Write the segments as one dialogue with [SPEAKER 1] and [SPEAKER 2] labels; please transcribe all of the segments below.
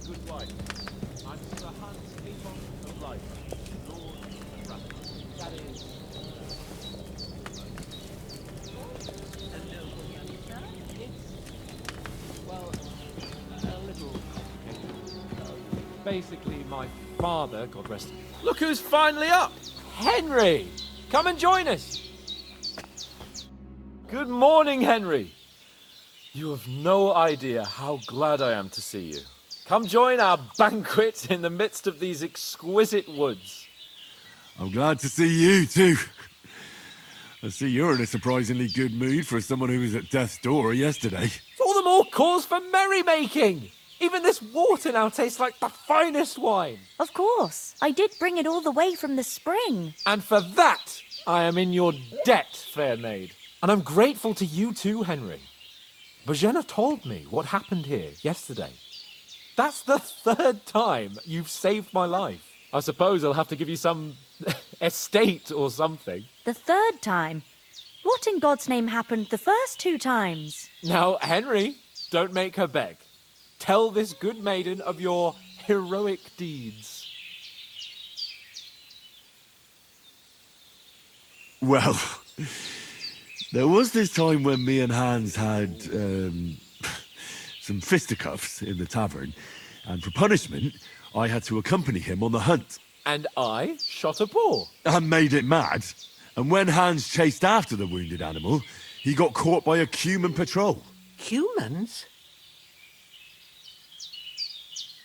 [SPEAKER 1] good wife. I'm Sir Hans Avon of Life, Lord of Rathbone. That is,
[SPEAKER 2] A noble young sir?
[SPEAKER 1] it's, well, a little complicated. Basically, my father, God rest him. Look who's finally up! Henry! Come and join us! Good morning, Henry! You have no idea how glad I am to see you. Come join our banquet in the midst of these exquisite woods.
[SPEAKER 3] I'm glad to see you, too. I see you're in a surprisingly good mood for someone who was at death's door yesterday.
[SPEAKER 1] It's all the more cause for merrymaking! Even this water now tastes like the finest wine.
[SPEAKER 4] Of course. I did bring it all the way from the spring.
[SPEAKER 1] And for that, I am in your debt, fair maid. And I'm grateful to you too, Henry. Bojena told me what happened here yesterday. That's the third time you've saved my life. I suppose I'll have to give you some estate or something.
[SPEAKER 4] The third time? What in God's name happened the first 2 times?
[SPEAKER 1] Now, Henry, don't make her beg. Tell this good maiden of your heroic deeds.
[SPEAKER 3] Well, there was this time when me and Hans had some fisticuffs in the tavern, and for punishment, I had to accompany him on the hunt.
[SPEAKER 1] And I shot a boar.
[SPEAKER 3] And made it mad. And when Hans chased after the wounded animal, he got caught by a human patrol.
[SPEAKER 2] Humans?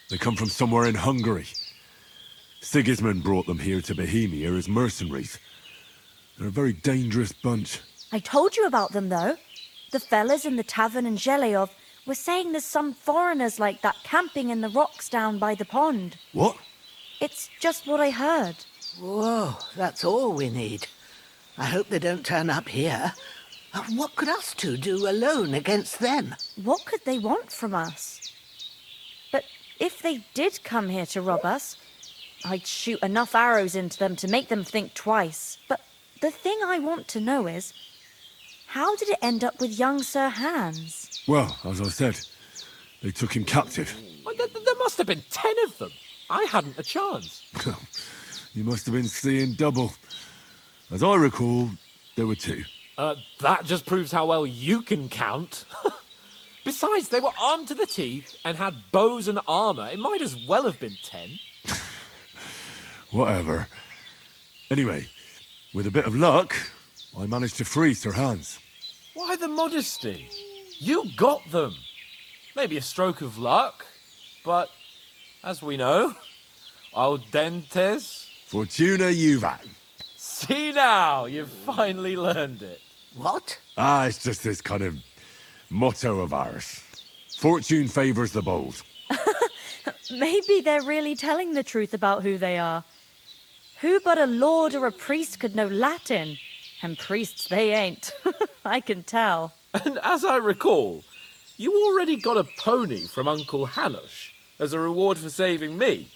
[SPEAKER 3] They come from somewhere in Hungary. Sigismund brought them here to Bohemia as mercenaries. They're a very dangerous bunch.
[SPEAKER 4] I told you about them, though. The fellas in the tavern in Zheleov were saying there's some foreigners like that camping in the rocks down by the pond.
[SPEAKER 3] What?
[SPEAKER 4] It's just what I heard.
[SPEAKER 2] Whoa, that's all we need. I hope they don't turn up here. What could us two do alone against them?
[SPEAKER 4] What could they want from us? But if they did come here to rob us, I'd shoot enough arrows into them to make them think twice. But the thing I want to know is, how did it end up with young Sir Hans?
[SPEAKER 3] Well, as I said, they took him captive.
[SPEAKER 1] Well, there must have been 10 of them. I hadn't a chance.
[SPEAKER 3] You must have been seeing double. As I recall, there were 2.
[SPEAKER 1] That just proves how well you can count. Besides, they were armed to the teeth and had bows and armor. It might as well have been 10.
[SPEAKER 3] Whatever. Anyway, with a bit of luck, I managed to free Sir Hans.
[SPEAKER 1] Why the modesty? You got them. Maybe a stroke of luck, but as we know, audentes.
[SPEAKER 3] Fortuna juvat.
[SPEAKER 1] See now, you've finally learned it.
[SPEAKER 2] What?
[SPEAKER 3] It's just this kind of motto of ours. Fortune favors the bold.
[SPEAKER 4] Maybe they're really telling the truth about who they are. Who but a lord or a priest could know Latin? And priests they ain't. I can tell.
[SPEAKER 1] And as I recall, you already got a pony from Uncle Hanush as a reward for saving me.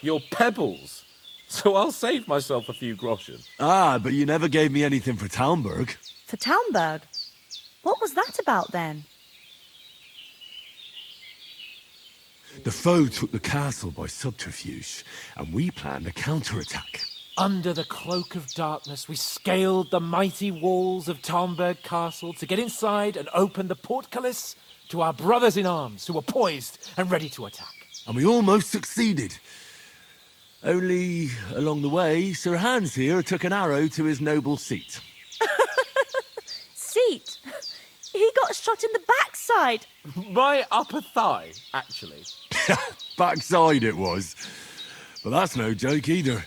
[SPEAKER 1] Your pebbles. So I'll save myself a few groschen.
[SPEAKER 3] But you never gave me anything for Talmberg.
[SPEAKER 4] For Talmberg? What was that about then?
[SPEAKER 3] The foe took the castle by subterfuge, and we planned a counterattack.
[SPEAKER 1] Under the cloak of darkness, we scaled the mighty walls of Talmberg Castle to get inside and open the portcullis to our brothers in arms who were poised and ready to attack.
[SPEAKER 3] And we almost succeeded. Only, along the way, Sir Hans here took an arrow to his noble seat.
[SPEAKER 4] Seat? He got shot in the backside.
[SPEAKER 1] My upper thigh, actually.
[SPEAKER 3] Backside it was. But that's no joke either.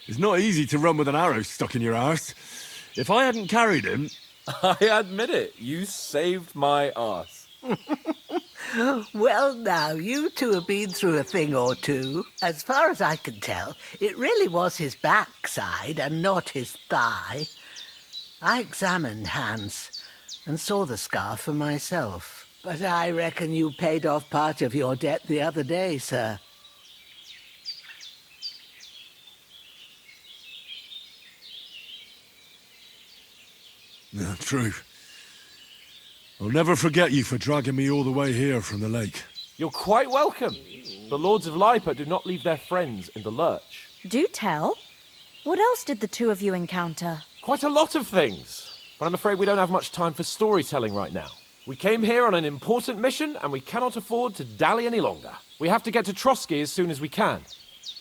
[SPEAKER 3] It's not easy to run with an arrow stuck in your arse. If I hadn't carried him...
[SPEAKER 1] I admit it, you saved my arse.
[SPEAKER 2] Well, now, you two have been through a thing or two. As far as I can tell, it really was his backside and not his thigh. I examined Hans and saw the scar for myself. But I reckon you paid off part of your debt the other day, sir.
[SPEAKER 3] No, true. I'll never forget you for dragging me all the way here from the lake.
[SPEAKER 1] You're quite welcome. The Lords of Lipa do not leave their friends in the lurch.
[SPEAKER 4] Do tell. What else did the two of you encounter?
[SPEAKER 1] Quite a lot of things, but I'm afraid we don't have much time for storytelling right now. We came here on an important mission, and we cannot afford to dally any longer. We have to get to Trotsky as soon as we can.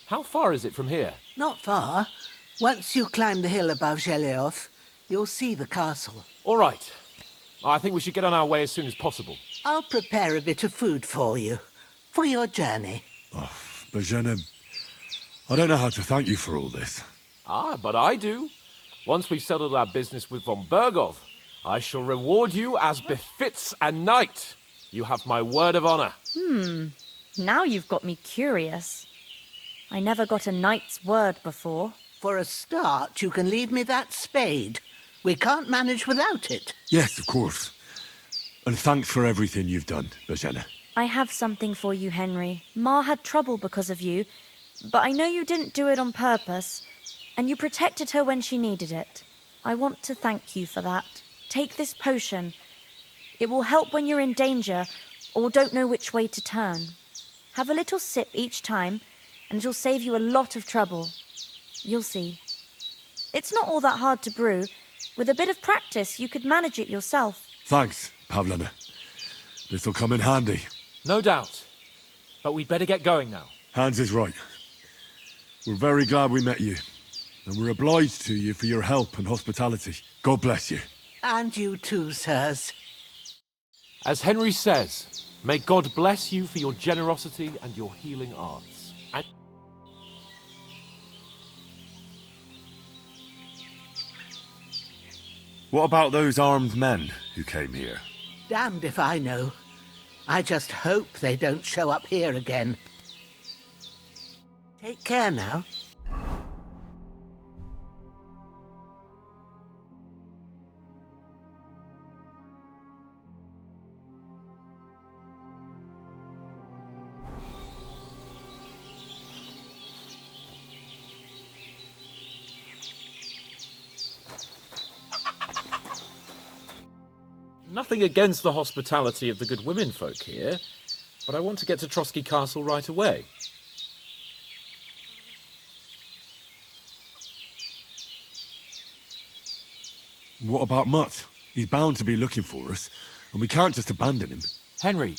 [SPEAKER 1] How far is it from here?
[SPEAKER 2] Not far. Once you climb the hill above Zhelioth, you'll see the castle.
[SPEAKER 1] All right. I think we should get on our way as soon as possible.
[SPEAKER 2] I'll prepare a bit of food for you, for your journey.
[SPEAKER 3] Oh, Bozhena, I don't know how to thank you for all this.
[SPEAKER 1] Ah, but I do. Once we've settled our business with von Bergov, I shall reward you as befits a knight. You have my word of honor.
[SPEAKER 4] Now you've got me curious. I never got a knight's word before.
[SPEAKER 2] For a start, you can leave me that spade. We can't manage without it.
[SPEAKER 3] Yes, of course. And thanks for everything you've done, Bozhena.
[SPEAKER 4] I have something for you, Henry. Ma had trouble because of you, but I know you didn't do it on purpose, and you protected her when she needed it. I want to thank you for that. Take this potion. It will help when you're in danger or don't know which way to turn. Have a little sip each time, and it'll save you a lot of trouble. You'll see. It's not all that hard to brew. With a bit of practice, you could manage it yourself.
[SPEAKER 3] Thanks, Pavlena. This'll come in handy.
[SPEAKER 1] No doubt. But we'd better get going now.
[SPEAKER 3] Hans is right. We're very glad we met you. And we're obliged to you for your help and hospitality. God bless you.
[SPEAKER 2] And you too, sirs.
[SPEAKER 1] As Henry says, may God bless you for your generosity and your healing arts. And
[SPEAKER 3] What about those armed men who came here?
[SPEAKER 2] Damned if I know. I just hope they don't show up here again. Take care now.
[SPEAKER 1] nothing against the hospitality of the good women folk here, but I want to get to Trotsky Castle right away.
[SPEAKER 3] What about Mutt? He's bound to be looking for us, and we can't just abandon him.
[SPEAKER 1] Henry,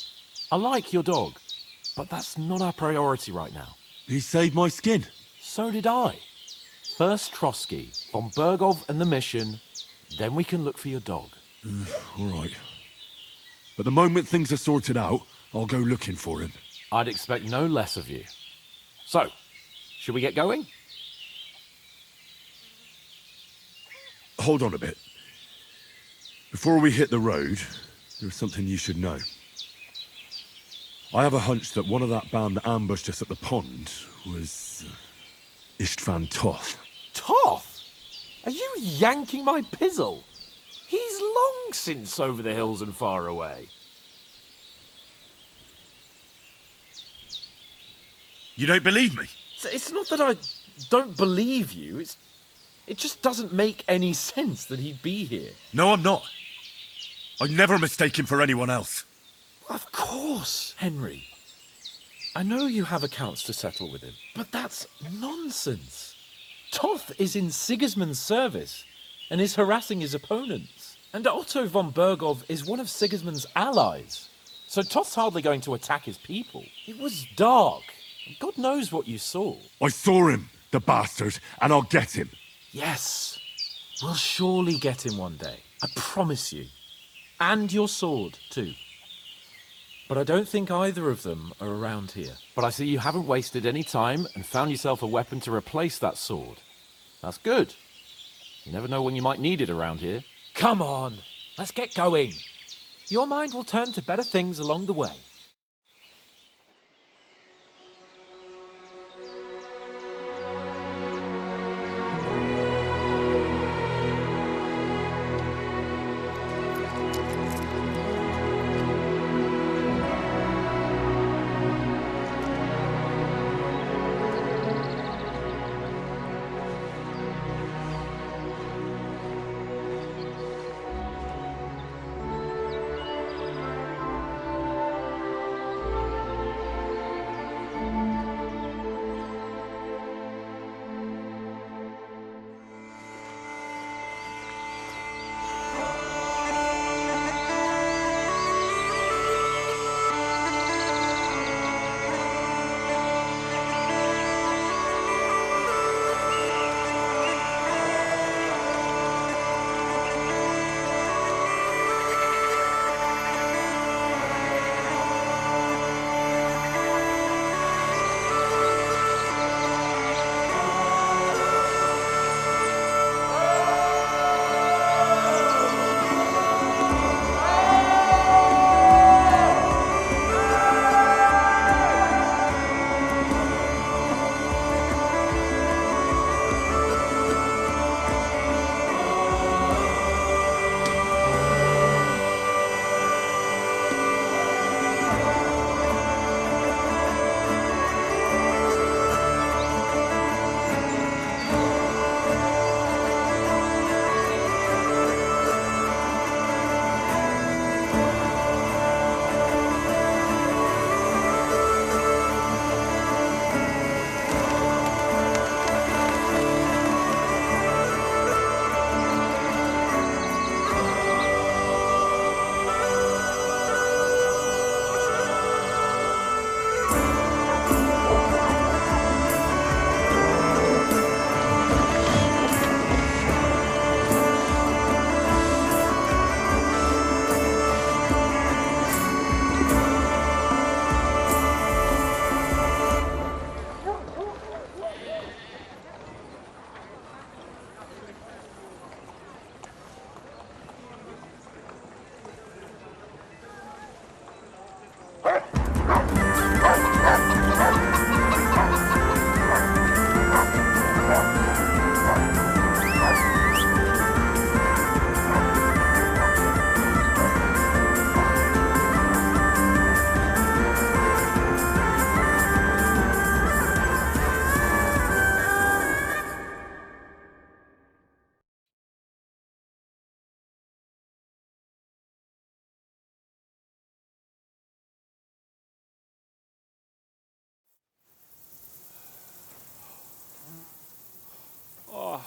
[SPEAKER 1] I like your dog, but that's not our priority right now.
[SPEAKER 3] He saved my skin.
[SPEAKER 1] So did I. First Trotsky, von Bergov and the mission, then we can look for your dog.
[SPEAKER 3] All right. But the moment things are sorted out, I'll go looking for him.
[SPEAKER 1] I'd expect no less of you. So, should we get going?
[SPEAKER 3] Hold on a bit. Before we hit the road, there's something you should know. I have a hunch that one of that band that ambushed us at the pond was Istvan Toth.
[SPEAKER 1] Toth? Are you yanking my pizzle? He's long since over the hills and far away.
[SPEAKER 3] You don't believe me?
[SPEAKER 1] It's not that I don't believe you, it just doesn't make any sense that he'd be here.
[SPEAKER 3] No, I'm not. I'd never mistake him for anyone else.
[SPEAKER 1] Of course, Henry. I know you have accounts to settle with him, but that's nonsense. Toth is in Sigismund's service and is harassing his opponents. And Otto von Bergov is one of Sigismund's allies. So Toth's hardly going to attack his people. It was dark. God knows what you saw.
[SPEAKER 3] I saw him, the bastard, and I'll get him.
[SPEAKER 1] Yes, we'll surely get him one day. I promise you. And your sword, too. But I don't think either of them are around here. But I see you haven't wasted any time and found yourself a weapon to replace that sword. That's good. You never know when you might need it around here. Come on, let's get going. Your mind will turn to better things along the way.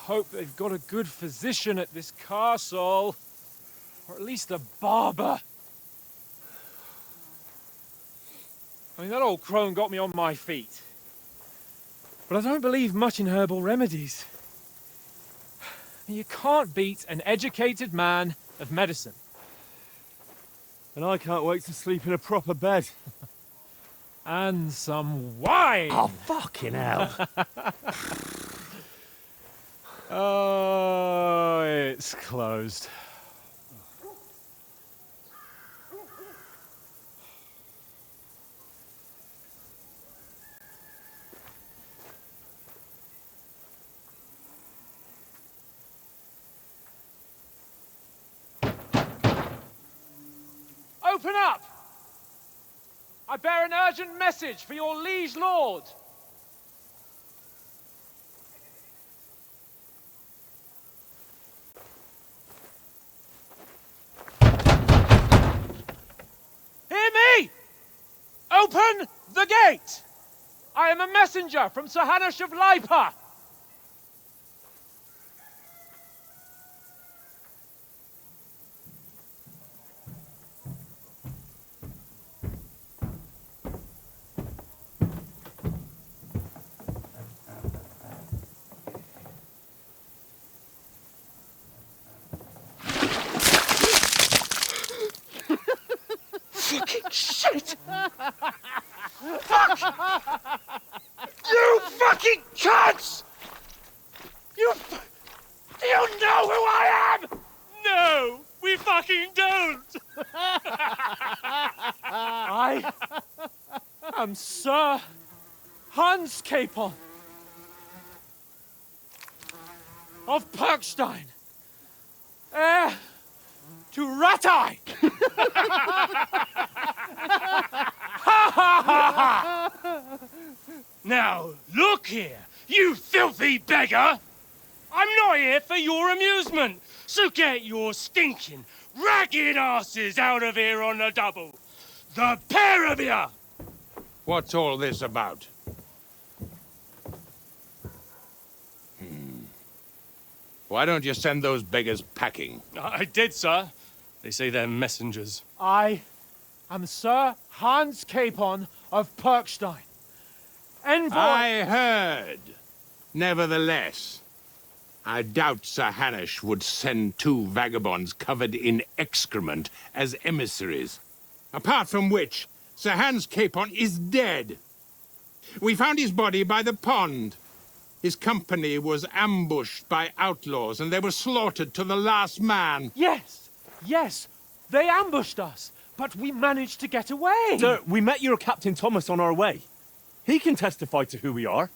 [SPEAKER 1] hope they've got a good physician at this castle. Or at least a barber. I mean, that old crone got me on my feet. But I don't believe much in herbal remedies. You can't beat an educated man of medicine.
[SPEAKER 3] And I can't wait to sleep in a proper bed.
[SPEAKER 1] And some wine!
[SPEAKER 3] Oh, fucking hell.
[SPEAKER 1] Oh, it's closed. Open up! I bear an urgent message for your liege lord. Hear me! Open the gate! I am a messenger from Sir Hanush of Lipa. Fucking shit! Fuck! You fucking cunts! Do you know who I am? No, we fucking don't! I am Sir Hans Capon of Perkstein, heir to Ratai! Now, look here, you filthy beggar! I'm not here for your amusement, so get your stinking, ragged asses out of here on the double. The pair of you!
[SPEAKER 5] What's all this about? Why don't you send those beggars packing?
[SPEAKER 6] I did, sir. They say they're messengers.
[SPEAKER 1] I am Sir Hans Capon of Perkstein. Envoy...
[SPEAKER 5] I heard. Nevertheless, I doubt Sir Hanush would send two vagabonds covered in excrement as emissaries. Apart from which, Sir Hans Capon is dead. We found his body by the pond. His company was ambushed by outlaws, and they were slaughtered to the last man.
[SPEAKER 1] Yes, yes, they ambushed us, but we managed to get away.
[SPEAKER 7] Sir, we met your Captain Thomas on our way. He can testify to who we are.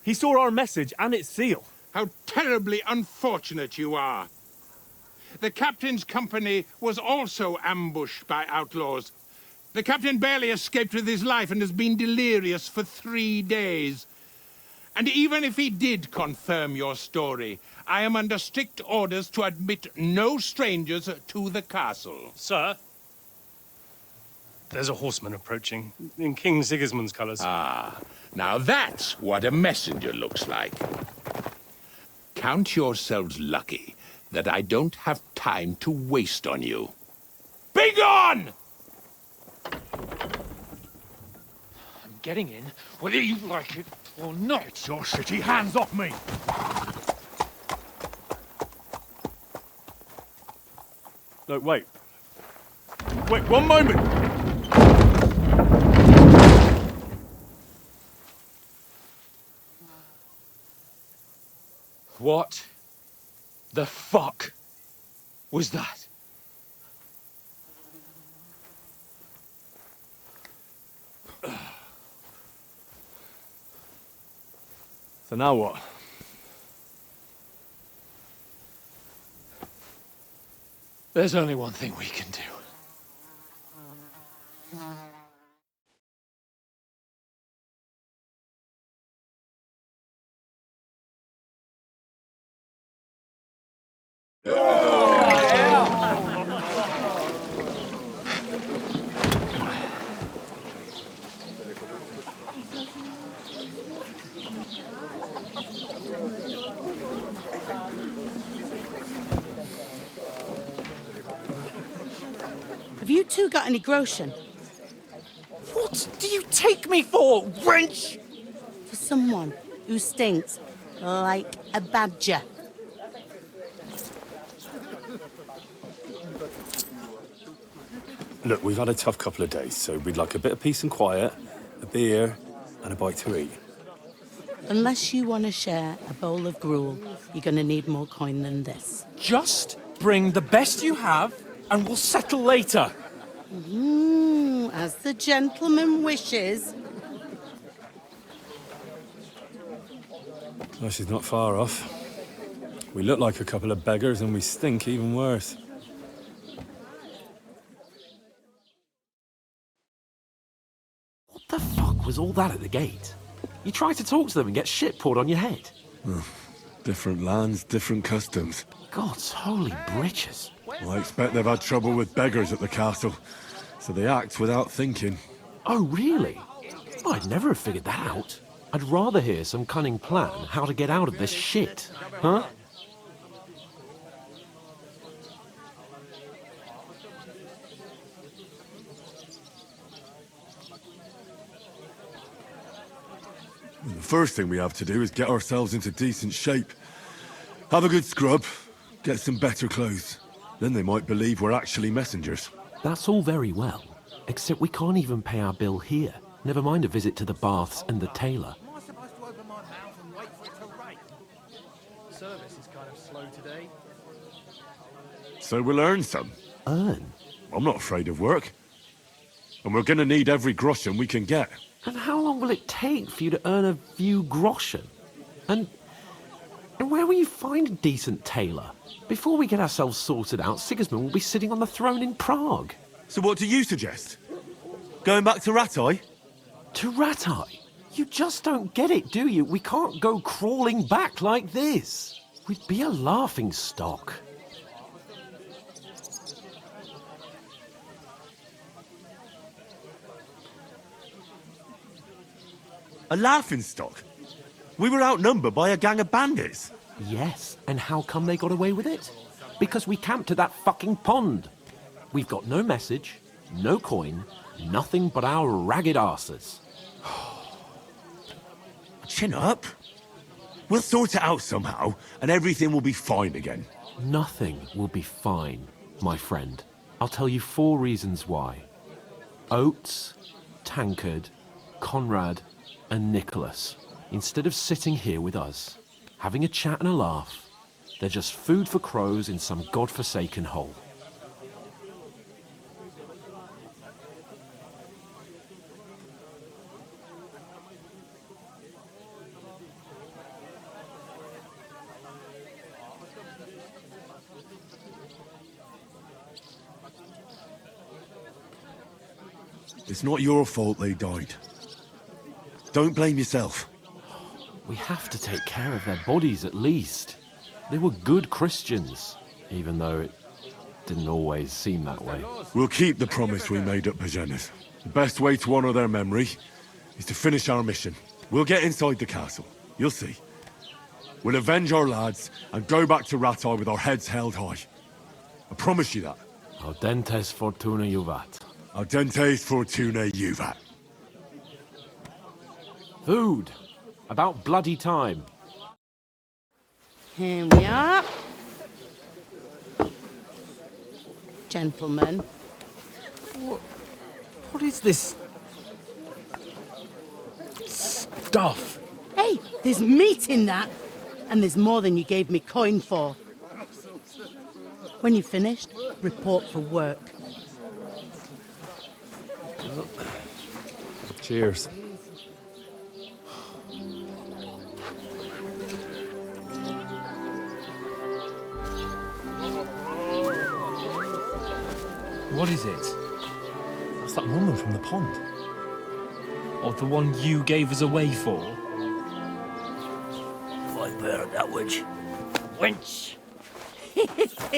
[SPEAKER 7] He saw our message and its seal.
[SPEAKER 5] How terribly unfortunate you are. The captain's company was also ambushed by outlaws. The captain barely escaped with his life and has been delirious for 3 days. And even if he did confirm your story, I am under strict orders to admit no strangers to the castle.
[SPEAKER 6] Sir, there's a horseman approaching in King Sigismund's colours.
[SPEAKER 5] Ah, now that's what a messenger looks like. Count yourselves lucky that I don't have time to waste on you. Be gone!
[SPEAKER 1] I'm getting in, whether you like it or not.
[SPEAKER 3] Your shitty hands off me!
[SPEAKER 7] No, wait. Wait, one moment!
[SPEAKER 1] What the fuck was that?
[SPEAKER 7] So now what?
[SPEAKER 1] There's only one thing we can do.
[SPEAKER 8] you two got any groschen?
[SPEAKER 1] What do you take me for, wench?
[SPEAKER 8] For someone who stinks like a badger.
[SPEAKER 7] Look, we've had a tough couple of days, so we'd like a bit of peace and quiet, a beer, and a bite to eat.
[SPEAKER 8] Unless you want to share a bowl of gruel, you're going to need more coin than this.
[SPEAKER 1] Just bring the best you have, and we'll settle later.
[SPEAKER 8] As the gentleman wishes.
[SPEAKER 7] Well, she's not far off. We look like a couple of beggars, and we stink even worse.
[SPEAKER 1] What the fuck was all that at the gate? You try to talk to them and get shit poured on your head.
[SPEAKER 3] Different lands, different customs.
[SPEAKER 1] God's holy britches.
[SPEAKER 3] I expect they've had trouble with beggars at the castle, so they act without thinking.
[SPEAKER 1] Oh, really? I'd never have figured that out. I'd rather hear some cunning plan how to get out of this shit. Huh?
[SPEAKER 3] The first thing we have to do is get ourselves into decent shape. Have a good scrub, get some better clothes. Then they might believe we're actually messengers.
[SPEAKER 1] That's all very well, except we can't even pay our bill here. Never mind a visit to the baths and the tailor.
[SPEAKER 9] Am I supposed to open my mouth and wait for it to rain? Service is kind of slow today.
[SPEAKER 3] So we'll earn some.
[SPEAKER 1] Earn?
[SPEAKER 3] I'm not afraid of work. And we're gonna need every groschen we can get.
[SPEAKER 1] And how long will it take for you to earn a few groschen? And where will you find a decent tailor? Before we get ourselves sorted out, Sigismund will be sitting on the throne in Prague.
[SPEAKER 3] So what do you suggest? Going back to Ratai?
[SPEAKER 1] To Ratai? You just don't get it, do you? We can't go crawling back like this. We'd be a laughing stock.
[SPEAKER 3] A laughingstock? We were outnumbered by a gang of bandits.
[SPEAKER 1] Yes, and how come they got away with it? Because we camped at that fucking pond. We've got no message, no coin, nothing but our ragged arses.
[SPEAKER 3] Chin up. We'll sort it out somehow, and everything will be fine again.
[SPEAKER 1] Nothing will be fine, my friend. I'll tell you 4 reasons why. Oates, Tankard, Conrad, and Nicholas, instead of sitting here with us, having a chat and a laugh, they're just food for crows in some godforsaken hole.
[SPEAKER 3] It's not your fault they died. Don't blame yourself.
[SPEAKER 1] We have to take care of their bodies at least. They were good Christians, even though it didn't always seem that way.
[SPEAKER 3] We'll keep the promise we made at Bajenas. The best way to honor their memory is to finish our mission. We'll get inside the castle. You'll see. We'll avenge our lads and go back to Ratai with our heads held high. I promise you that.
[SPEAKER 1] Audentes fortuna juvat.
[SPEAKER 3] Audentes fortuna juvat.
[SPEAKER 1] Food. About bloody time.
[SPEAKER 8] Here we are. Gentlemen.
[SPEAKER 1] What is this stuff?
[SPEAKER 8] Hey, there's meat in that. And there's more than you gave me coin for. When you're finished, report for work.
[SPEAKER 7] Cheers.
[SPEAKER 6] What is it? That's that woman from the pond. Or the one you gave us away for?
[SPEAKER 2] I bear that witch. Wench!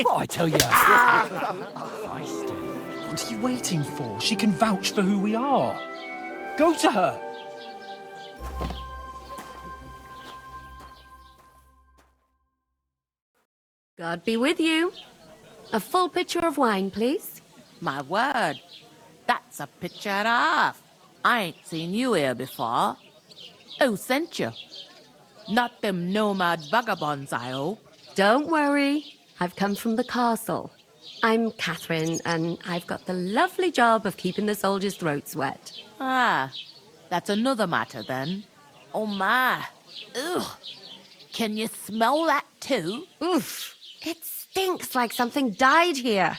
[SPEAKER 6] What I tell you? What are you waiting for? She can vouch for who we are. Go to her.
[SPEAKER 10] God be with you. A full pitcher of wine, please. My word, that's a picture and a half. I ain't seen you here before. Who sent you? Not them nomad vagabonds, I hope.
[SPEAKER 11] Don't worry. I've come from the castle. I'm Catherine, and I've got the lovely job of keeping the soldiers' throats wet.
[SPEAKER 10] Ah, that's another matter then. Oh my. Ugh. Can you smell that too?
[SPEAKER 11] Oof. It stinks like something died here.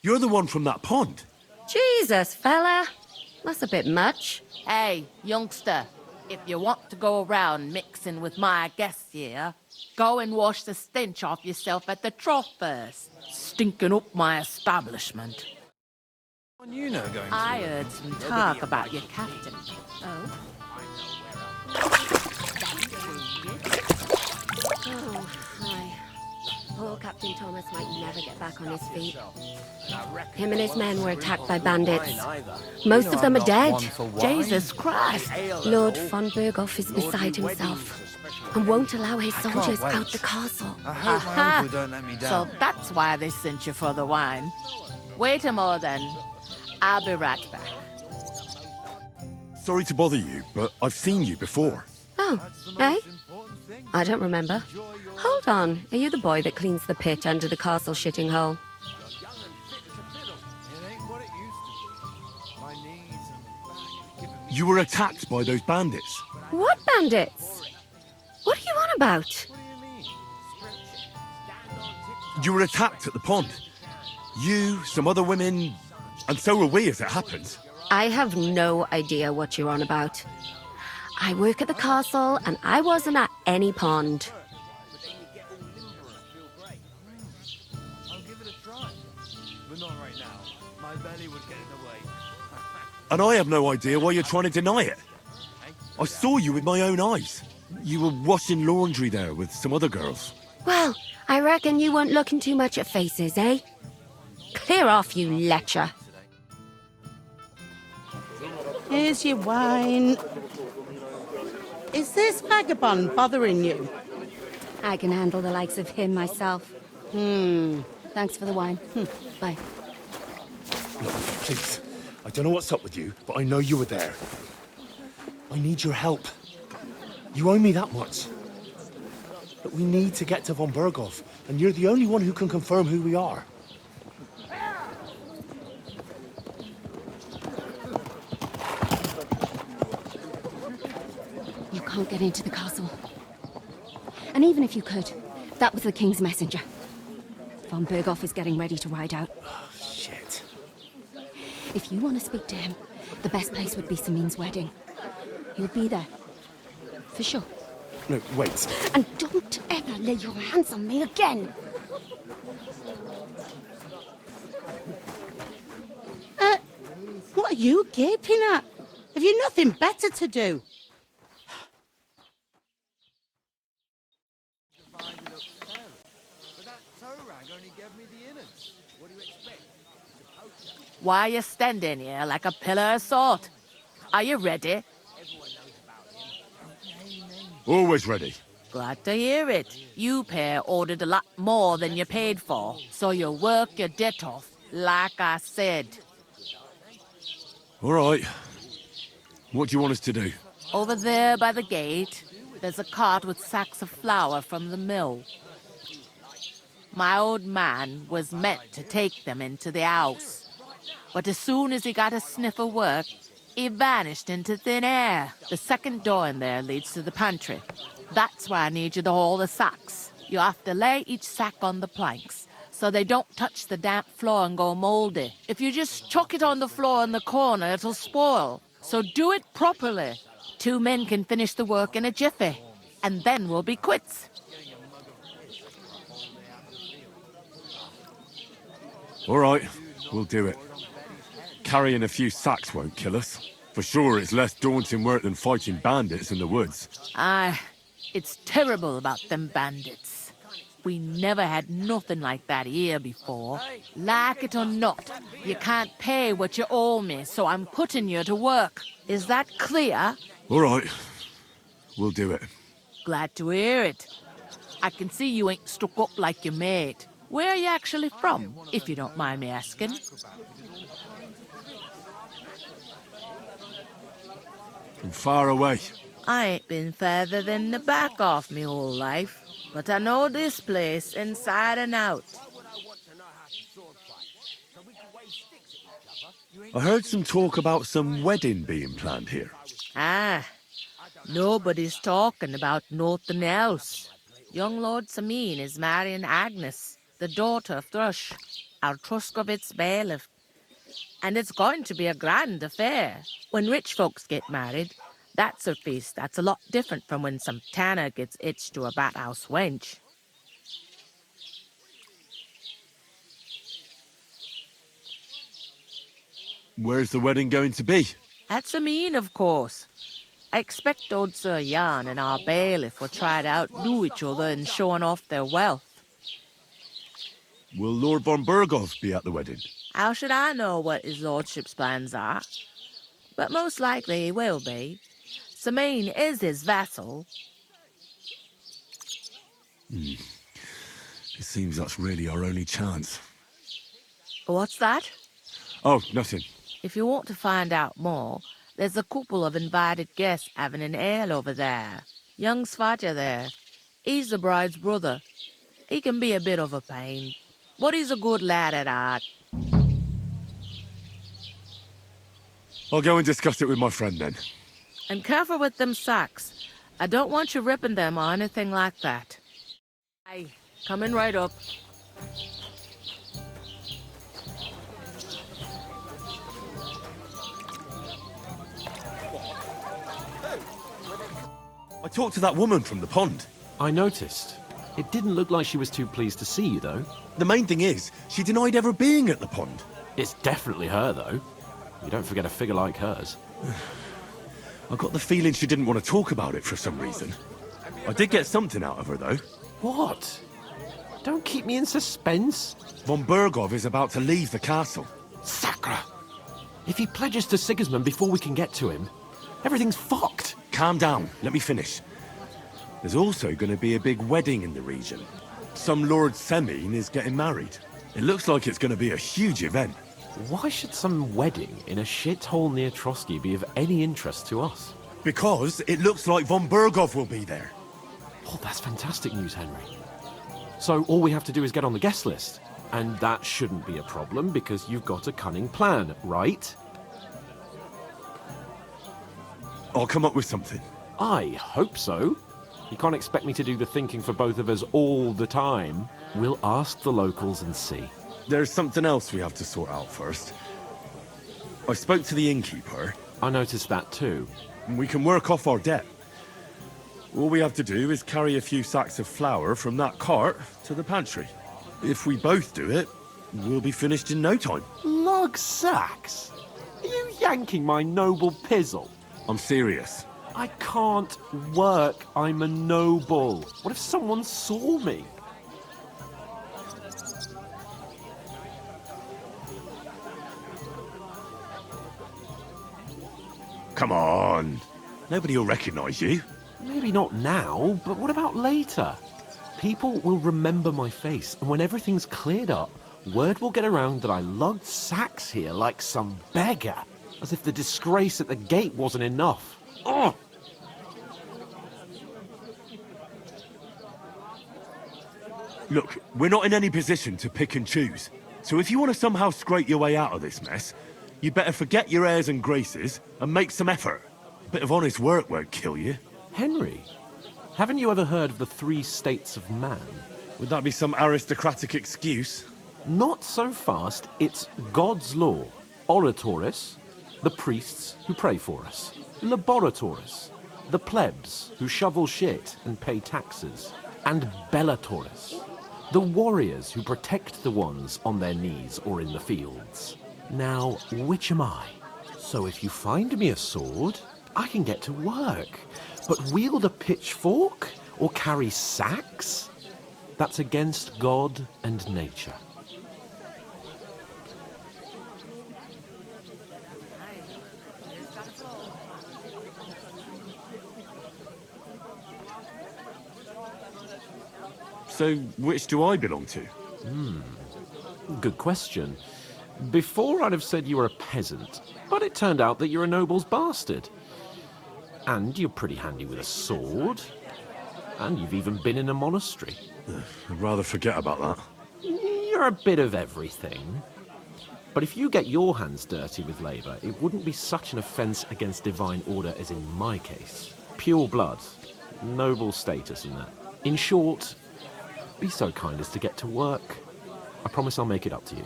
[SPEAKER 3] You're the one from that pond.
[SPEAKER 11] Jesus, fella. That's a bit much.
[SPEAKER 10] Hey, youngster, if you want to go around mixing with my guests here, go and wash the stench off yourself at the trough first. Stinking up my establishment.
[SPEAKER 9] You know going
[SPEAKER 10] I heard some talk about your captain.
[SPEAKER 11] Oh? Oh, hi. Poor Captain Thomas might never get back on his feet. Him and his men were attacked by bandits. Most of them are dead.
[SPEAKER 10] Jesus Christ!
[SPEAKER 11] Lord von Berghoff is beside himself and won't allow his soldiers out the castle.
[SPEAKER 9] I hope my uncle don't let me
[SPEAKER 10] So
[SPEAKER 9] down.
[SPEAKER 10] that's why they sent you for the wine. Wait a moment then. I'll be right back.
[SPEAKER 3] Sorry to bother you, but I've seen you before.
[SPEAKER 11] Oh, eh? I don't remember. Hold on, are you the boy that cleans the pit under the castle shitting hole?
[SPEAKER 3] You were attacked by those bandits.
[SPEAKER 11] What bandits? What are you on about?
[SPEAKER 3] You were attacked at the pond. You, some other women, and so were we as it happened.
[SPEAKER 11] I have no idea what you're on about. I work at the castle, and I wasn't at any pond.
[SPEAKER 9] I'll give it a try. But not right now. My belly would get in the way.
[SPEAKER 3] And I have no idea why you're trying to deny it. I saw you with my own eyes. You were washing laundry there with some other girls.
[SPEAKER 11] Well, I reckon you weren't looking too much at faces, eh? Clear off, you lecher.
[SPEAKER 8] Here's your wine. Is this vagabond bothering you?
[SPEAKER 11] I can handle the likes of him myself. Thanks for the wine. Bye.
[SPEAKER 7] Look, please. I don't know what's up with you, but I know you were there. I need your help. You owe me that much. But we need to get to von Berghoff, and you're the only one who can confirm who we are.
[SPEAKER 11] You can't get into the castle. And even if you could, that was the king's messenger. Von Berghoff is getting ready to ride out.
[SPEAKER 7] Oh, shit.
[SPEAKER 11] If you want to speak to him, the best place would be Samin's wedding. He'll be there. For sure.
[SPEAKER 7] No, wait.
[SPEAKER 11] And don't ever lay your hands on me again!
[SPEAKER 8] What are you gaping at? Have you nothing better to do?
[SPEAKER 10] Why are you standing here like a pillar of salt? Are you ready?
[SPEAKER 3] Always ready.
[SPEAKER 10] Glad to hear it. You pair ordered a lot more than you paid for, so you work your debt off, like I said.
[SPEAKER 3] All right. What do you want us to do?
[SPEAKER 10] Over there by the gate, there's a cart with sacks of flour from the mill. My old man was meant to take them into the house. But as soon as he got a sniff of work, he vanished into thin air. The second door in there leads to the pantry. That's why I need you to haul the sacks. You have to lay each sack on the planks, so they don't touch the damp floor and go moldy. If you just chuck it on the floor in the corner, it'll spoil. So do it properly. 2 men can finish the work in a jiffy, and then we'll be quits.
[SPEAKER 3] All right, we'll do it. Carrying a few sacks won't kill us. For sure, it's less daunting work than fighting bandits in the woods.
[SPEAKER 10] Aye, it's terrible about them bandits. We never had nothing like that here before. Like it or not, you can't pay what you owe me, so I'm putting you to work. Is that clear?
[SPEAKER 3] All right, we'll do it.
[SPEAKER 10] Glad to hear it. I can see you ain't stuck up like your mate. Where are you actually from, if you don't mind me asking?
[SPEAKER 3] From far away.
[SPEAKER 10] I ain't been further than the back off me whole life, but I know this place inside and out.
[SPEAKER 3] I heard some talk about some wedding being planned here.
[SPEAKER 10] Ah, nobody's talking about nothing else. Young Lord Samin is marrying Agnes, the daughter of Thrush, our Truscovitz bailiff. And it's going to be a grand affair. When rich folks get married, that's a feast that's a lot different from when some tanner gets hitched to a bathouse wench.
[SPEAKER 3] Where's the wedding going to be?
[SPEAKER 10] At Samin, of course. I expect old Sir Jan and our bailiff will try to outdo each other in showing off their wealth.
[SPEAKER 3] Will Lord von Burgov be at the wedding?
[SPEAKER 10] How should I know what his lordship's plans are? But most likely he will be. Samin is his vassal.
[SPEAKER 3] It seems that's really our only chance.
[SPEAKER 10] What's that?
[SPEAKER 3] Oh, nothing.
[SPEAKER 10] If you want to find out more, there's a couple of invited guests having an ale over there. Young Svaja there. He's the bride's brother. He can be a bit of a pain, but he's a good lad at heart.
[SPEAKER 3] I'll go and discuss it with my friend then.
[SPEAKER 10] And careful with them sacks. I don't want you ripping them or anything like that. Aye, coming right up.
[SPEAKER 3] I talked to that woman from the pond.
[SPEAKER 1] I noticed. It didn't look like she was too pleased to see you, though.
[SPEAKER 3] The main thing is, she denied ever being at the pond.
[SPEAKER 1] It's definitely her, though. You don't forget a figure like hers.
[SPEAKER 3] I got the feeling she didn't want to talk about it for some reason. I did get something out of her, though.
[SPEAKER 1] What? Don't keep me in suspense.
[SPEAKER 3] Von Burgov is about to leave the castle.
[SPEAKER 1] Sacra! If he pledges to Sigismund before we can get to him, everything's fucked.
[SPEAKER 3] Calm down, let me finish. There's also going to be a big wedding in the region. Some Lord Semin is getting married. It looks like it's going to be a huge event.
[SPEAKER 1] Why should some wedding in a shithole near Trotsky be of any interest to us?
[SPEAKER 3] Because it looks like von Burgov will be there.
[SPEAKER 1] Oh, that's fantastic news, Henry. So all we have to do is get on the guest list. And that shouldn't be a problem because you've got a cunning plan, right?
[SPEAKER 3] I'll come up with something.
[SPEAKER 1] I hope so. You can't expect me to do the thinking for both of us all the time. We'll ask the locals and see.
[SPEAKER 3] There's something else we have to sort out first. I spoke to the innkeeper.
[SPEAKER 1] I noticed that too.
[SPEAKER 3] And we can work off our debt. All we have to do is carry a few sacks of flour from that cart to the pantry. If we both do it, we'll be finished in no time.
[SPEAKER 1] Lug sacks? Are you yanking my noble pizzle?
[SPEAKER 3] I'm serious.
[SPEAKER 1] I can't work. I'm a noble. What if someone saw me?
[SPEAKER 3] Come on. Nobody will recognize you.
[SPEAKER 1] Maybe not now, but what about later? People will remember my face, and when everything's cleared up, word will get around that I lugged sacks here like some beggar. As if the disgrace at the gate wasn't enough. Ugh!
[SPEAKER 3] Look, we're not in any position to pick and choose. So if you want to somehow scrape your way out of this mess, you better forget your airs and graces and make some effort. A bit of honest work won't kill you.
[SPEAKER 1] Henry, haven't you ever heard of the 3 states of man?
[SPEAKER 3] Would that be some aristocratic excuse?
[SPEAKER 1] Not so fast. It's God's law. Oratoris, the priests who pray for us. Laboratoris, the plebs who shovel shit and pay taxes. And Bellatoris, the warriors who protect the ones on their knees or in the fields. Now, which am I? So if you find me a sword, I can get to work. But wield a pitchfork or carry sacks? That's against God and nature.
[SPEAKER 3] So, which do I belong to?
[SPEAKER 1] Good question. Before I'd have said you were a peasant, but it turned out that you're a noble's bastard. And you're pretty handy with a sword. And you've even been in a monastery.
[SPEAKER 3] I'd rather forget about that.
[SPEAKER 1] You're a bit of everything. But if you get your hands dirty with labour, it wouldn't be such an offence against divine order as in my case. Pure blood, noble status and that. In short, be so kind as to get to work. I promise I'll make it up to you.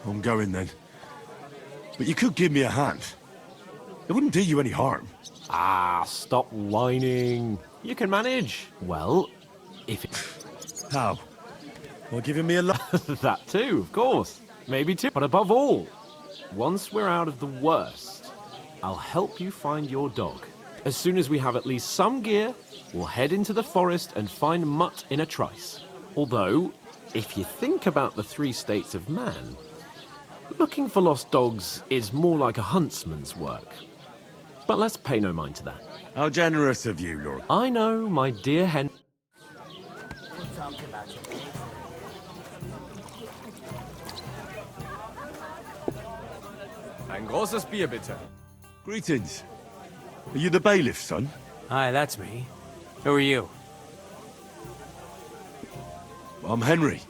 [SPEAKER 3] I'm going then. But you could give me a hand. It wouldn't do you any harm.
[SPEAKER 1] Ah, stop whining. You can manage. Well, if it...
[SPEAKER 3] How? Well, giving me a lot.
[SPEAKER 1] That too, of course. Maybe two. But above all, once we're out of the worst, I'll help you find your dog. As soon as we have at least some gear, we'll head into the forest and find Mutt in a trice. Although, if you think about the 3 states of man, looking for lost dogs is more like a huntsman's work. But let's pay no mind to that.
[SPEAKER 3] How generous of you, Lord.
[SPEAKER 1] I know, my dear Hen...
[SPEAKER 12] Ein großes Bier, bitte.
[SPEAKER 3] Greetings. Are you the bailiff's son?
[SPEAKER 12] Hi, that's me. Who are you?
[SPEAKER 3] I'm Henry.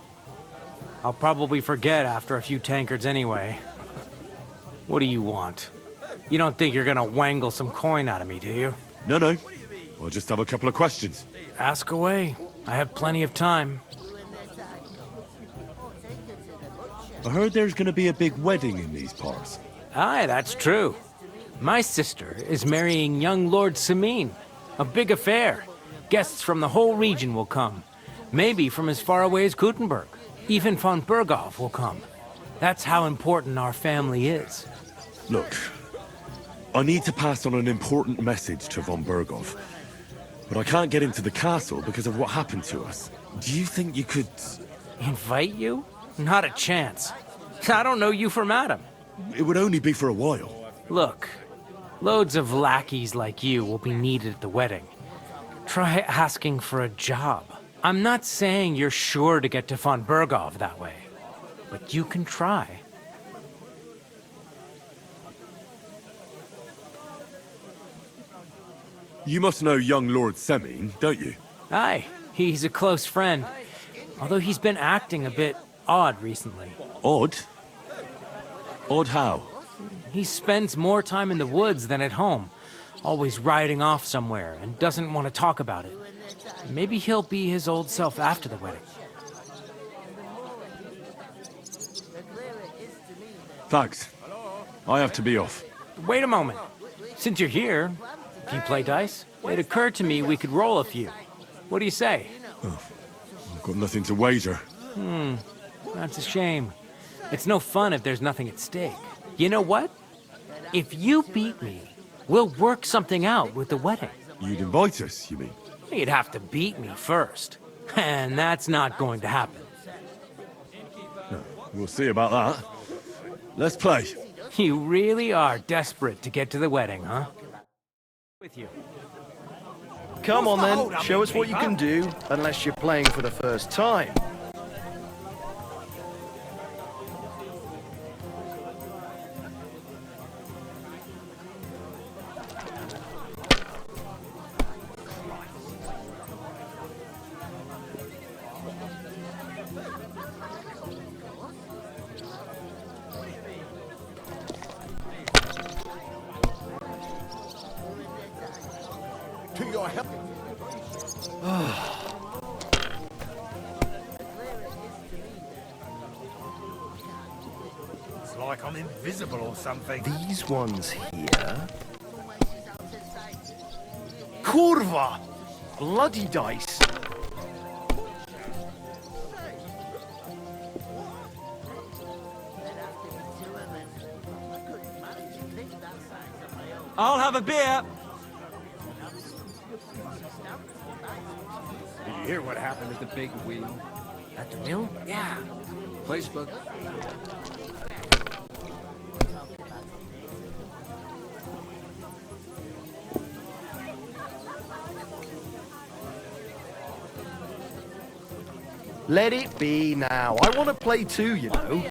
[SPEAKER 12] I'll probably forget after a few tankards anyway. What do you want? You don't think you're gonna wangle some coin out of me, do you?
[SPEAKER 3] No, no. I'll just have a couple of questions.
[SPEAKER 12] Ask away. I have plenty of time.
[SPEAKER 3] I heard there's gonna be a big wedding in these parts.
[SPEAKER 12] Aye, that's true. My sister is marrying young Lord Samin. A big affair. Guests from the whole region will come. Maybe from as far away as Gutenberg. Even von Berghoff will come. That's how important our family is.
[SPEAKER 3] Look, I need to pass on an important message to von Berghoff. But I can't get into the castle because of what happened to us. Do you think you could...
[SPEAKER 12] Invite you? Not a chance. I don't know you from Adam.
[SPEAKER 3] It would only be for a while.
[SPEAKER 12] Look, loads of lackeys like you will be needed at the wedding. Try asking for a job. I'm not saying you're sure to get to von Berghoff that way, but you can try.
[SPEAKER 3] You must know young Lord Semin, don't you?
[SPEAKER 12] Aye, he's a close friend. Although he's been acting a bit odd recently.
[SPEAKER 3] Odd? Odd how?
[SPEAKER 12] He spends more time in the woods than at home, always riding off somewhere and doesn't want to talk about it. Maybe he'll be his old self after the wedding.
[SPEAKER 3] Thanks. I have to be off.
[SPEAKER 12] Wait a moment. Since you're here, do you play dice? It occurred to me we could roll a few. What do you say?
[SPEAKER 3] Oh, I've got nothing to wager.
[SPEAKER 12] That's a shame. It's no fun if there's nothing at stake. You know what? If you beat me, we'll work something out with the wedding.
[SPEAKER 3] You'd invite us, you mean?
[SPEAKER 12] You'd have to beat me first. And that's not going to happen.
[SPEAKER 3] No, we'll see about that. Let's play.
[SPEAKER 12] You really are desperate to get to the wedding, huh? With you.
[SPEAKER 9] Come on then, show us what you can do, unless you're playing for the first time.
[SPEAKER 5] To your help.
[SPEAKER 9] It's like I'm invisible or something. These ones here. Kurva! Bloody dice!
[SPEAKER 13] I'll have a beer.
[SPEAKER 14] Did you hear what happened at the big wheel?
[SPEAKER 12] At the mill?
[SPEAKER 14] Yeah. Facebook.
[SPEAKER 9] Let it be now. I want to play too, you know.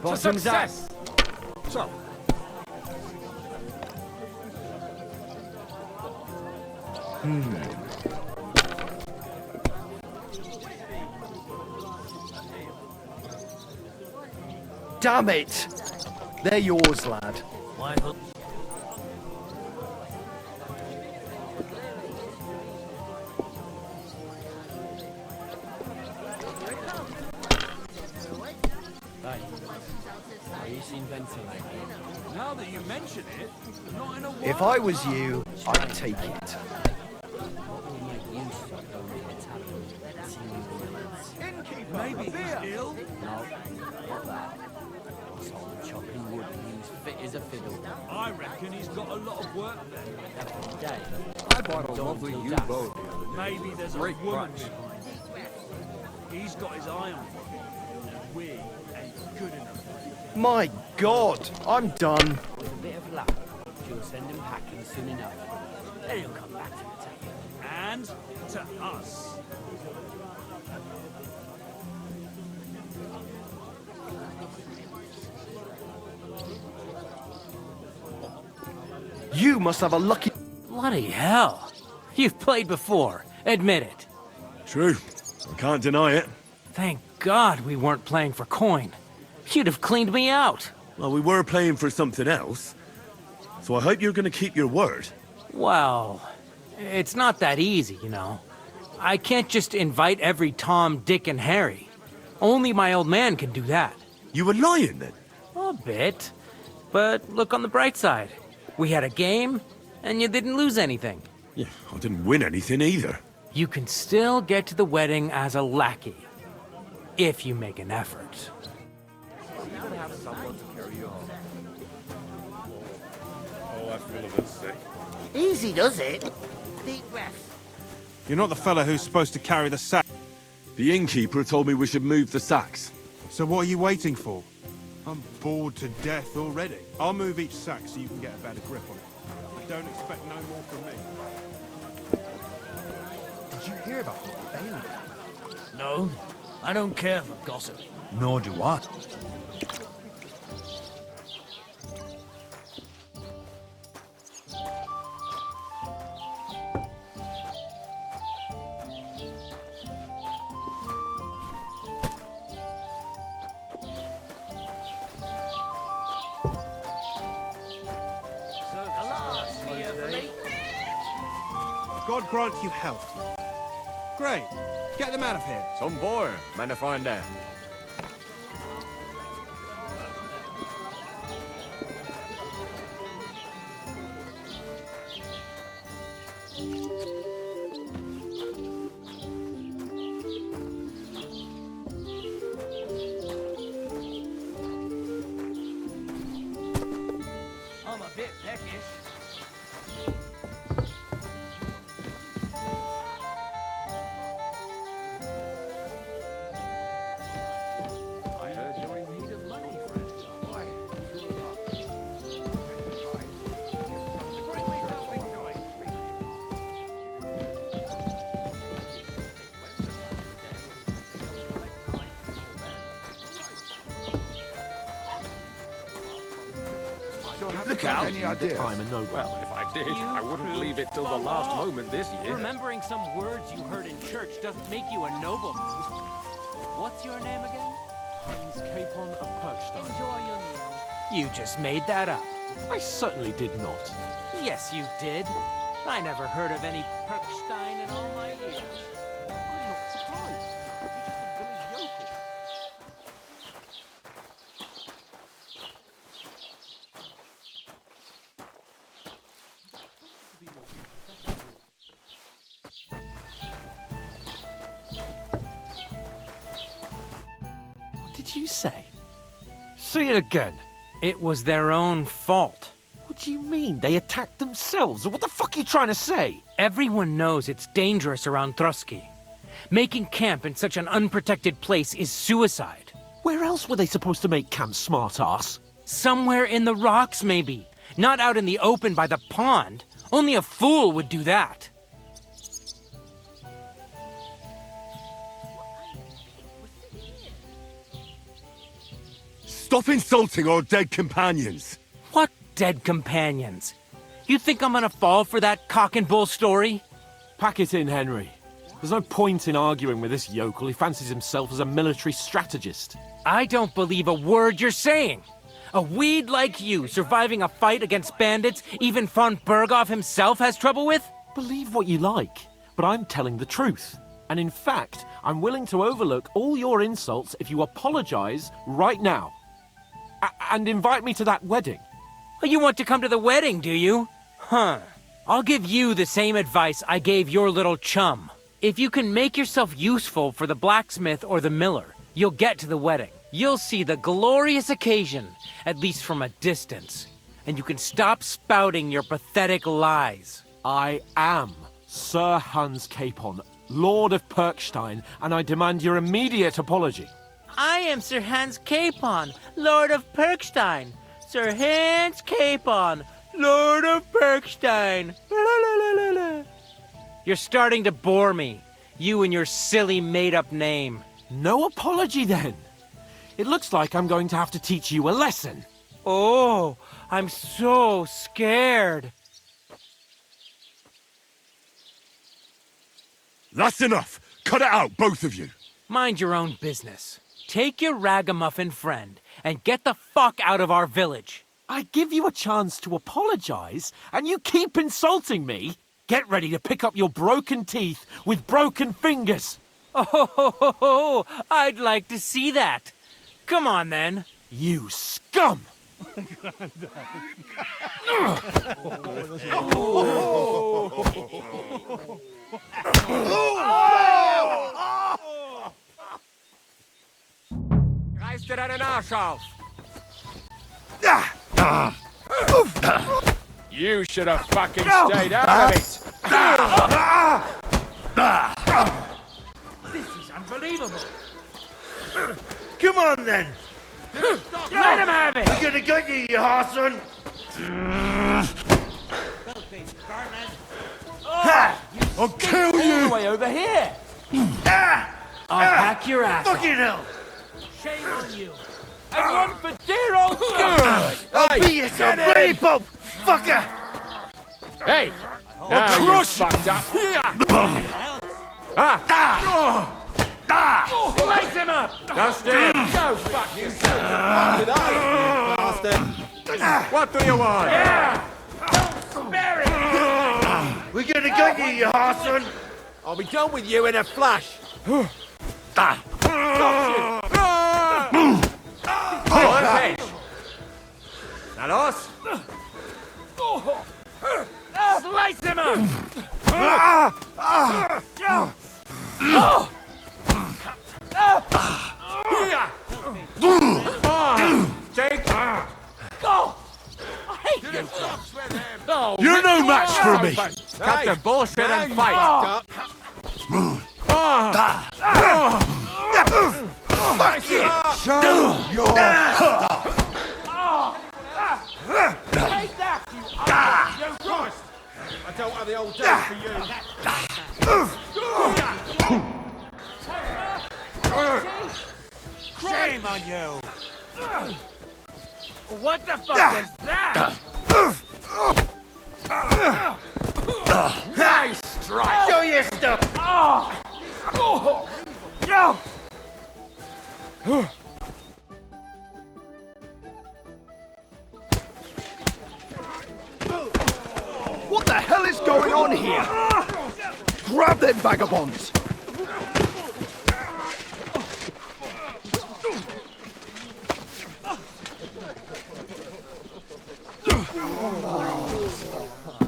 [SPEAKER 12] To success!
[SPEAKER 9] So. Damn it! They're yours, lad.
[SPEAKER 14] Now that you mention it, not in a while.
[SPEAKER 9] If I was you, I'd take it.
[SPEAKER 14] Maybe he's ill.
[SPEAKER 13] Chopping wood, he's fit as a fiddle.
[SPEAKER 14] I reckon he's got a lot of work there.
[SPEAKER 13] Every day.
[SPEAKER 14] I bought a lovely U-boat. Maybe there's a woman behind it. He's got his eye on it. And we ain't good enough.
[SPEAKER 9] My God, I'm done.
[SPEAKER 13] With a bit of luck, she'll send him packing soon enough. Then he'll come back to the table.
[SPEAKER 14] And to us.
[SPEAKER 9] You must have a lucky...
[SPEAKER 12] Bloody hell. You've played before. Admit it.
[SPEAKER 3] True. I can't deny it.
[SPEAKER 12] Thank God we weren't playing for coin. You'd have cleaned me out.
[SPEAKER 3] Well, we were playing for something else. So I hope you're going to keep your word.
[SPEAKER 12] Well, it's not that easy, you know. I can't just invite every Tom, Dick, and Harry. Only my old man can do that.
[SPEAKER 3] You were lying then?
[SPEAKER 12] A bit. But look on the bright side. We had a game, and you didn't lose anything.
[SPEAKER 3] Yeah, I didn't win anything either.
[SPEAKER 12] You can still get to the wedding as a lackey. If you make an effort.
[SPEAKER 5] Oh, I feel a bit sick.
[SPEAKER 2] Easy does it. Deep breath.
[SPEAKER 15] You're not the fella who's supposed to carry the sack.
[SPEAKER 3] The innkeeper told me we should move the sacks.
[SPEAKER 15] So what are you waiting for? I'm bored to death already. I'll move each sack so you can get a better grip on it. Don't expect no more from me.
[SPEAKER 9] Did you hear about the Bailey?
[SPEAKER 13] No, I don't care for gossip.
[SPEAKER 9] Nor do I.
[SPEAKER 15] God grant you health. Great. Get them out of here.
[SPEAKER 14] Some boy, man to find out.
[SPEAKER 13] I'm a bit peckish.
[SPEAKER 14] I heard you're in need of money, friend. Why?
[SPEAKER 1] Look out! Any idea?
[SPEAKER 14] Well, if I did, I wouldn't leave it till the last moment this year.
[SPEAKER 12] Remembering some words you heard in church doesn't make you a nobleman. What's your name again?
[SPEAKER 1] Hans Capon of Perkstein.
[SPEAKER 12] Enjoy your meal. You just made that up.
[SPEAKER 1] I certainly did not.
[SPEAKER 12] Yes, you did. I never heard of any Perkstein in all my years.
[SPEAKER 1] I'm not surprised. You're just a village yokel. What did you say? Say it again.
[SPEAKER 12] It was their own fault.
[SPEAKER 1] What do you mean? They attacked themselves? What the fuck are you trying to say?
[SPEAKER 12] Everyone knows it's dangerous around Trusky. Making camp in such an unprotected place is suicide.
[SPEAKER 1] Where else were they supposed to make camp, smart-ass?
[SPEAKER 12] Somewhere in the rocks, maybe. Not out in the open by the pond. Only a fool would do that.
[SPEAKER 3] Stop insulting our dead companions.
[SPEAKER 12] What dead companions? You think I'm gonna fall for that cock and bull story?
[SPEAKER 1] Pack it in, Henry. There's no point in arguing with this yokel. He fancies himself as a military strategist.
[SPEAKER 12] I don't believe a word you're saying. A weed like you surviving a fight against bandits even von Berghoff himself has trouble with?
[SPEAKER 1] Believe what you like, but I'm telling the truth. And in fact, I'm willing to overlook all your insults if you apologize right now. And invite me to that wedding.
[SPEAKER 12] Oh, you want to come to the wedding, do you? Huh. I'll give you the same advice I gave your little chum. If you can make yourself useful for the blacksmith or the miller, you'll get to the wedding. You'll see the glorious occasion, at least from a distance. And you can stop spouting your pathetic lies.
[SPEAKER 1] I am Sir Hans Capon, Lord of Perkstein, and I demand your immediate apology.
[SPEAKER 12] I am Sir Hans Capon, Lord of Perkstein. Sir Hans Capon, Lord of Perkstein. You're starting to bore me. You and your silly made-up name.
[SPEAKER 1] No apology, then. It looks like I'm going to have to teach you a lesson.
[SPEAKER 12] Oh, I'm so scared.
[SPEAKER 3] That's enough. Cut it out, both of you.
[SPEAKER 12] Mind your own business. Take your ragamuffin friend and get the fuck out of our village.
[SPEAKER 1] I give you a chance to apologize, and you keep insulting me? Get ready to pick up your broken teeth with broken fingers.
[SPEAKER 12] Oh, I'd like to see that. Come on, then.
[SPEAKER 1] You scum!
[SPEAKER 5] Reiß dir deinen Arsch auf! You should have fucking stayed out of it!
[SPEAKER 14] This is unbelievable.
[SPEAKER 7] Come on, then.
[SPEAKER 12] Let him have it!
[SPEAKER 7] We're gonna get you, you arson.
[SPEAKER 3] I'll kill
[SPEAKER 1] All
[SPEAKER 3] you!
[SPEAKER 1] the way over here!
[SPEAKER 12] I'll hack your ass off.
[SPEAKER 7] Fucking hell.
[SPEAKER 14] Shame on you.
[SPEAKER 1] And one for dear old good!
[SPEAKER 7] I'll beat you some bloody pulp, fucker.
[SPEAKER 5] Hey! Now you're fucked up!
[SPEAKER 12] Slice him up!
[SPEAKER 5] Dusty! Go fuck yourself! Bastard! What do you want?
[SPEAKER 12] Yeah! Don't spare it!
[SPEAKER 7] We're gonna get you, you arson.
[SPEAKER 5] I'll be done with you in a flash! That us?
[SPEAKER 12] Slice him up!
[SPEAKER 5] Take!
[SPEAKER 12] Go! I hate you!
[SPEAKER 5] Oh,
[SPEAKER 3] You're no match for me!
[SPEAKER 5] Cut the bullshit and fight!
[SPEAKER 3] Show your...
[SPEAKER 12] Take that, you
[SPEAKER 5] You Christ! I don't have the old days for you!
[SPEAKER 14] Shame on you.
[SPEAKER 12] What the fuck is that?
[SPEAKER 5] Nice strike!
[SPEAKER 7] Show your stuff.
[SPEAKER 9] What the hell is going on here? Grab them vagabonds!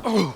[SPEAKER 9] Oh.